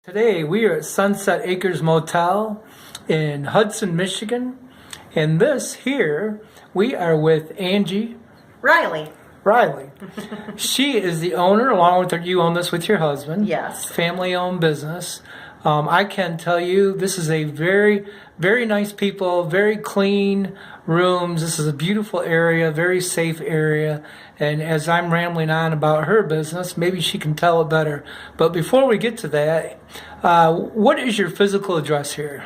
Today we are at Sunset Acres Motel in Hudson, Michigan. And this here, we are with Angie Riley. She is the owner, along with you own this with your husband. Yes. Family-owned business. I can tell you this is a very, very nice people, very clean rooms. This is a beautiful area, very safe area. And as I'm rambling on about her business, maybe she can tell it better. But before we get to that, what is your physical address here?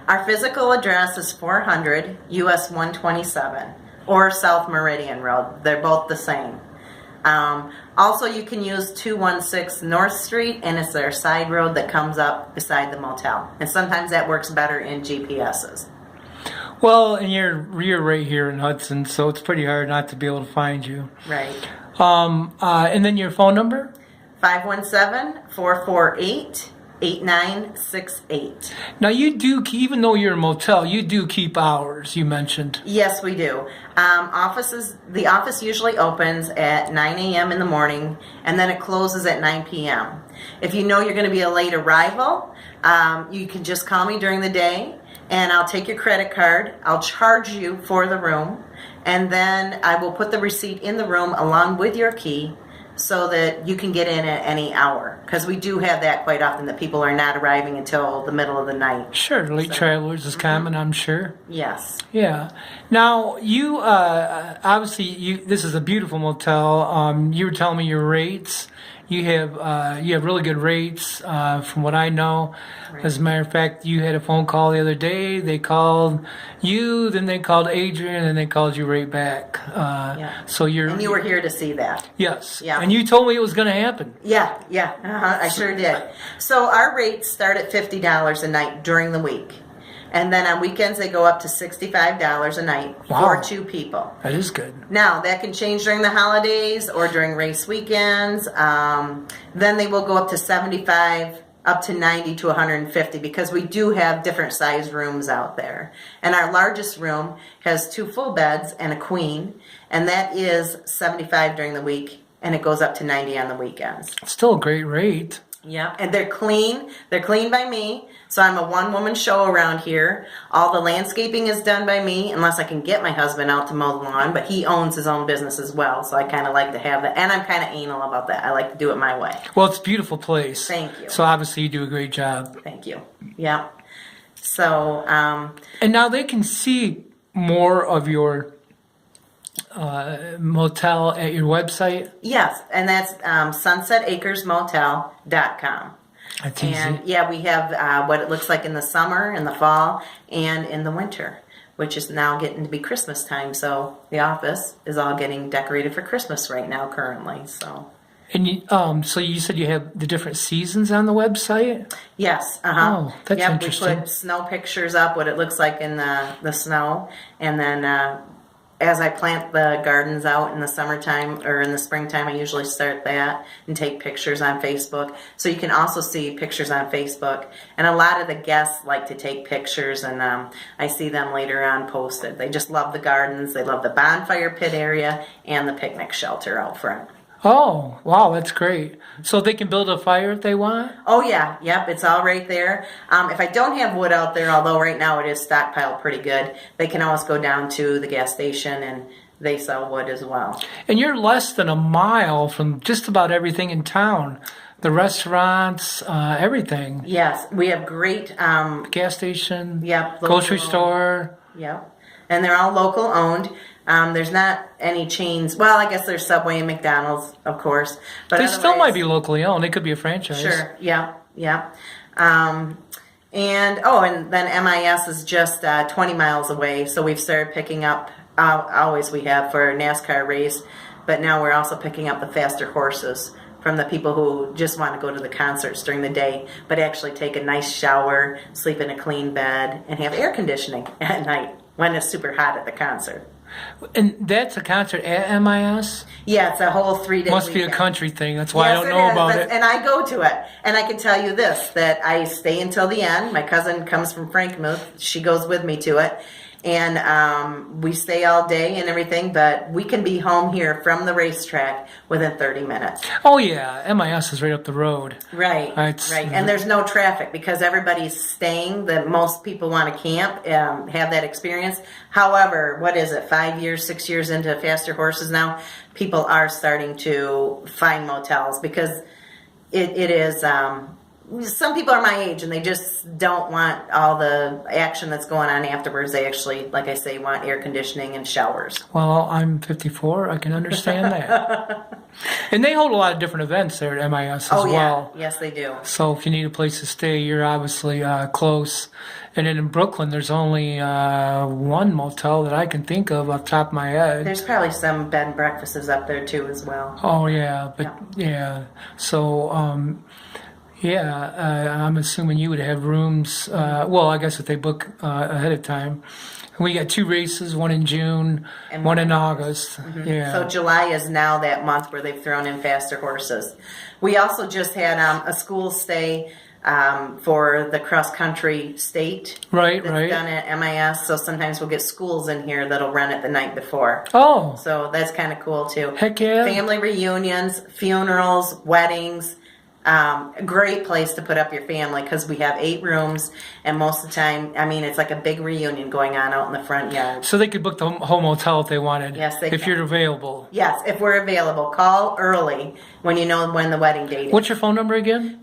Our physical address is 400 US 127 or South Meridian Road. They're both the same. Also, you can use 216 North Street, and it's their side road that comes up beside the motel. And sometimes that works better in GPSs. Well, and you're right here in Hudson, so it's pretty hard not to be able to find you. Right. And then your phone number? 517-448-8968. Now you do, even though you're a motel, you do keep hours, you mentioned. Yes, we do. The office usually opens at 9 a.m. in the morning, and then it closes at 9 p.m. If you know you're going to be a late arrival, you can just call me during the day, and I'll take your credit card. I'll charge you for the room, and then I will put the receipt in the room along with your key, so that you can get in at any hour. Because we do have that quite often, that people are not arriving until the middle of the night. Sure, late travelers is common, I'm sure. Yes. Yeah. Now, you, obviously, this is a beautiful motel. You were telling me your rates. You have really good rates, from what I know. Right. As a matter of fact, you had a phone call the other day. They called you, then they called Adrian, and they called you right back. Yeah. So And you were here to see that. Yes. Yeah. And you told me it was going to happen. Yeah. I sure did. So our rates start at $50 a night during the week. And then on weekends, they go up to $65 a night for two people. That is good. Now, that can change during the holidays or during race weekends. Then they will go up to $75, up to $90 to $150, because we do have different size rooms out there. And our largest room has 2 full beds and a queen, and that is $75 during the week, and it goes up to $90 on the weekends. Still a great rate. Yeah, and they're clean. They're clean by me. So I'm a one-woman show around here. All the landscaping is done by me, unless I can get my husband out to mow the lawn, but he owns his own business as well, so I kind of like to have that. And I'm kind of anal about that. I like to do it my way. Well, it's a beautiful place. Thank you. So obviously you do a great job. Thank you. Yeah. So, and now they can see more of your motel at your website? yes, and that's sunsetacresmotel.com. That's easy. And yeah, we have what it looks like in the summer, in the fall, and in the winter, which is now getting to be Christmas time. So the office is all getting decorated for Christmas right now currently. So. And you, so you said you have the different seasons on the website? Yes. Oh, that's yep, interesting. We put snow pictures up, what it looks like in the snow, and then as I plant the gardens out in the summertime or in the springtime, I usually start that and take pictures on Facebook. So you can also see pictures on Facebook. And a lot of the guests like to take pictures, and I see them later on posted. They just love the gardens. They love the bonfire pit area and the picnic shelter out front. Oh, wow, that's great. So they can build a fire if they want? Oh, yeah. Yep, it's all right there. If I don't have wood out there, although right now it is stockpiled pretty good, they can always go down to the gas station and they sell wood as well. And you're less than a mile from just about everything in town. The restaurants, everything. Yes, we have great... gas station, yep, grocery store. Yep. And they're all local owned. There's not any chains. Well, I guess there's Subway and McDonald's, of course. But they still might be locally owned. It could be a franchise. Sure. Yeah. And then MIS is just 20 miles away. So we've started picking up. Always we have for a NASCAR race, but now we're also picking up the faster horses from the people who just want to go to the concerts during the day, but actually take a nice shower, sleep in a clean bed, and have air conditioning at night when it's super hot at the concert. And that's a concert at MIS? Yeah, it's a whole 3-day Must be a weekend. country thing. That's why Yes, I don't know about it. And I go to it. And I can tell you this, that I stay until the end. My cousin comes from Frankmuth. She goes with me to it. and we stay all day and everything, but we can be home here from the racetrack within 30 minutes. Oh yeah, MIS is right up the road. Right, It's- right. And there's no traffic because everybody's staying. That most people want to camp, have that experience. However, what is it, 5 years, 6 years into Faster Horses now, people are starting to find motels because it is, some people are my age and they just don't want all the action that's going on afterwards. They actually, like I say, want air conditioning and showers. Well, I'm 54. I can understand that. And they hold a lot of different events there at MIS as well. Yes, they do. So if you need a place to stay, you're obviously close. And then in Brooklyn, there's only one motel that I can think of off the top of my head. There's probably some bed and breakfasts up there too as well. Oh yeah, but yeah. So I'm assuming you would have rooms. Well, I guess if they book ahead of time. We got 2 races, one in June, And one in August. Yeah. So July is now that month where they've thrown in Faster Horses. We also just had a school stay for the cross-country state. Right, that's right. done at MIS. So sometimes we'll get schools in here that'll run it the night before. Oh, So that's kind of cool too. heck yeah. Family reunions, funerals, weddings. A great place to put up your family because we have 8 rooms, and most of the time, I mean, it's like a big reunion going on out in the front yard. So they could book the whole motel if they wanted. Yes, they if can. you're available. Yes, if we're available, call early when you know when the wedding date is. What's your phone number again?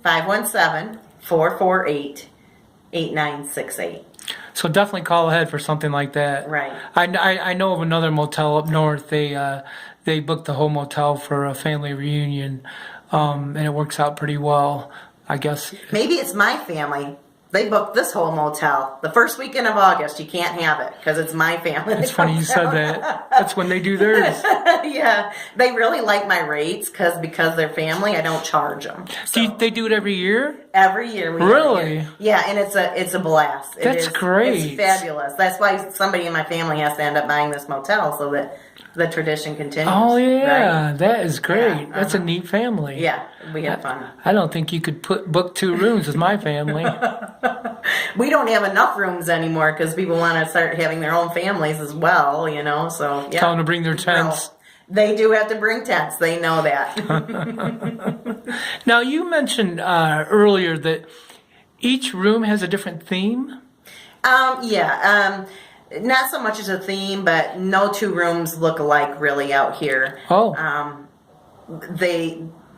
517-448-8968. So definitely call ahead for something like that. Right. I know of another motel up north. They booked the whole motel for a family reunion, and it works out pretty well. I guess. Maybe it's my family. They booked this whole motel. The first weekend of August, you can't have it because it's my family. It's funny you said that. That's when they do theirs. Yeah, they really like my rates because they're family. I don't charge them. They do it every year? Every year we Really? have it. Yeah, and it's a blast. That's great. It's fabulous. That's why somebody in my family has to end up buying this motel so that the tradition continues. Oh yeah, Right? that is great. Yeah, That's a neat family. Yeah, we have fun. I don't think you could book 2 rooms with my family. We don't have enough rooms anymore because people want to start having their own families as well, you know. So yeah. Tell them to bring their tents. No, they do have to bring tents. They know that. Now you mentioned earlier that each room has a different theme. Not so much as a theme, but no 2 rooms look alike really out here. Oh.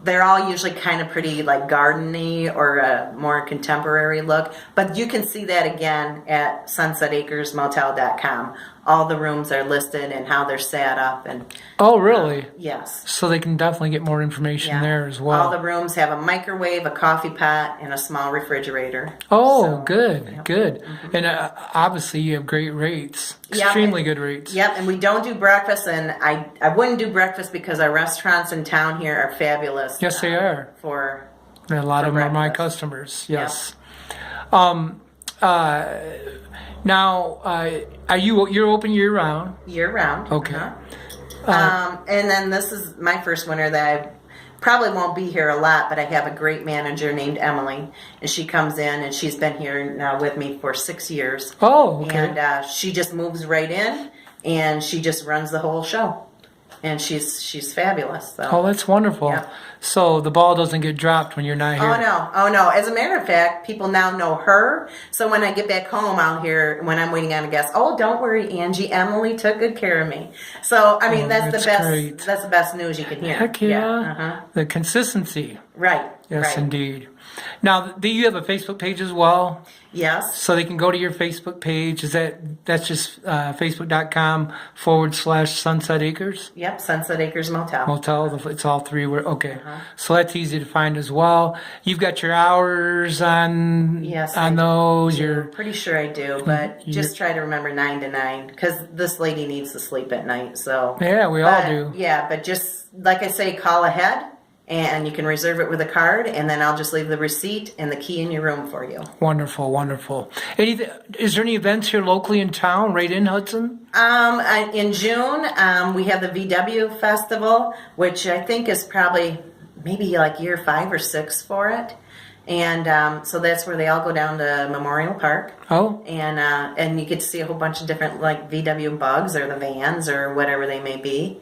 They're all usually kind of pretty like gardeny or a more contemporary look. But you can see that again at sunsetacresmotel.com. All the rooms are listed and how they're set up. And Oh, really? yes. So they can definitely get more information there as well. All the rooms have a microwave, a coffee pot, and a small refrigerator. Oh, So, good. And obviously you have great rates. Yep, Extremely and- good rates. Yep, and we don't do breakfast, and I wouldn't do breakfast because our restaurants in town here are fabulous. Yes, they are. For And a lot For of them are my breakfast. customers. Yes. Now, you're open year round? year round. Okay. And then this is my first winter that I probably won't be here a lot, but I have a great manager named Emily, and she comes in, and she's been here now with me for 6 years. Oh, okay. And she just moves right in, and she just runs the whole show, and she's fabulous. So. Oh, that's wonderful. Yeah. So the ball doesn't get dropped when you're not here. Oh no. As a matter of fact, people now know her. So when I get back home out here, when I'm waiting on a guest, oh, don't worry, Angie, Emily took good care of me. So I mean, that's the that's best. great. That's the best news you can hear. Heck yeah. Uh-huh. The consistency. Right. Yes, right. indeed. Now, do you have a Facebook page as well? Yes. So they can go to your Facebook page. That's just facebook.com/Sunset Acres Yep. Sunset Acres Motel. Motel. It's all 3. Okay. So that's easy to find as well. You've got your hours on Yes, on I those. I'm pretty sure I do, but just try to remember 9 to 9 because this lady needs to sleep at night. So Yeah, we all do. Yeah, but just like I say, call ahead. And you can reserve it with a card, and then I'll just leave the receipt and the key in your room for you. Wonderful, wonderful. Is there any events here locally in town, right in Hudson? In June, we have the VW Festival, which I think is probably maybe like year 5 or 6 for it. And so that's where they all go down to Memorial Park. Oh, And you get to see a whole bunch of different like VW bugs or the vans or whatever they may be.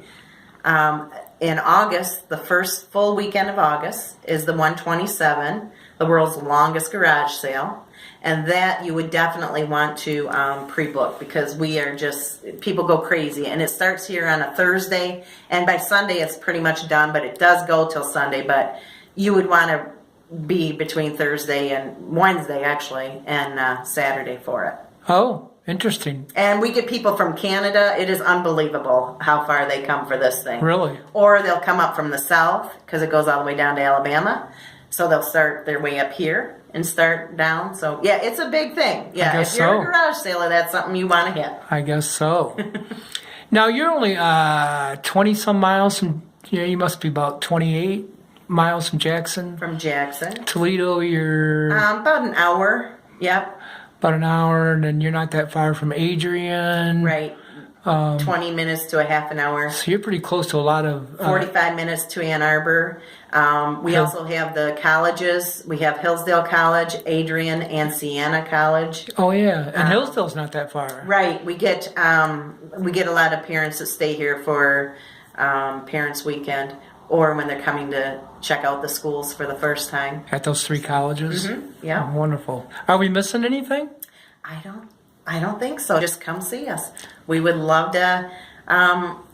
In August, the first full weekend of August is the 127, the world's longest garage sale. And that you would definitely want to pre-book because people go crazy. And it starts here on a Thursday, and by Sunday it's pretty much done, but it does go till Sunday. But you would want to be between Thursday and Wednesday, actually, and Saturday for it. oh, interesting. And we get people from Canada. It is unbelievable how far they come for this thing. Really? Or they'll come up from the south because it goes all the way down to Alabama. So they'll start their way up here and start down. So, yeah, it's a big thing. Yeah, if you're a garage sailor, that's something you want to hit. I guess so. Now, you're only 20-some miles from, you must be about 28 miles from Jackson. From Jackson. Toledo, you're... about an hour. Yep. About an hour, and then you're not that far from Adrian. Right. 20 minutes to a half an hour. So you're pretty close to a lot of... 45 minutes to Ann Arbor. We also have the colleges. We have Hillsdale College, Adrian, and Siena College. Oh, yeah. And Hillsdale's not that far. Right. We get a lot of parents that stay here for Parents' Weekend or when they're coming to check out the schools for the first time. At those 3 colleges? Mm-hmm. Yeah. Oh, wonderful. Are we missing anything? I don't think so. Just come see us. We would love to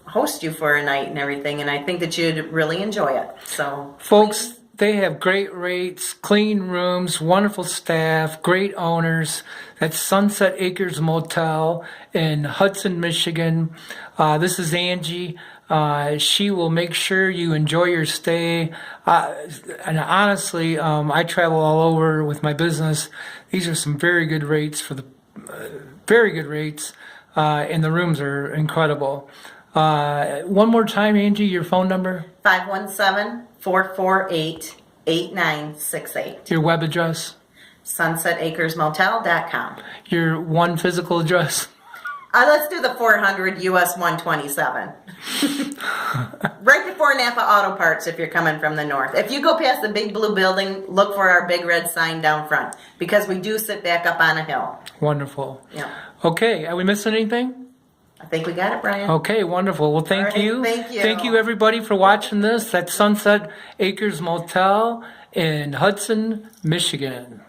host you for a night and everything, and I think that you'd really enjoy it. So, folks, they have great rates, clean rooms, wonderful staff, great owners. That's Sunset Acres Motel in Hudson, Michigan. This is Angie. She will make sure you enjoy your stay. And honestly, I travel all over with my business. These are some very good rates very good rates, and the rooms are incredible. One more time, Angie, your phone number? 517-448-8968. Your web address? SunsetAcresMotel.com. Your one physical address? Let's do the 400 US 127. Right before Napa Auto Parts if you're coming from the north. If you go past the big blue building, look for our big red sign down front because we do sit back up on a hill. Wonderful. Yeah. Okay, are we missing anything? I think we got it, Brian. Okay, wonderful. Well, thank you. Thank you. Thank you, everybody, for watching this. That's Sunset Acres Motel in Hudson, Michigan.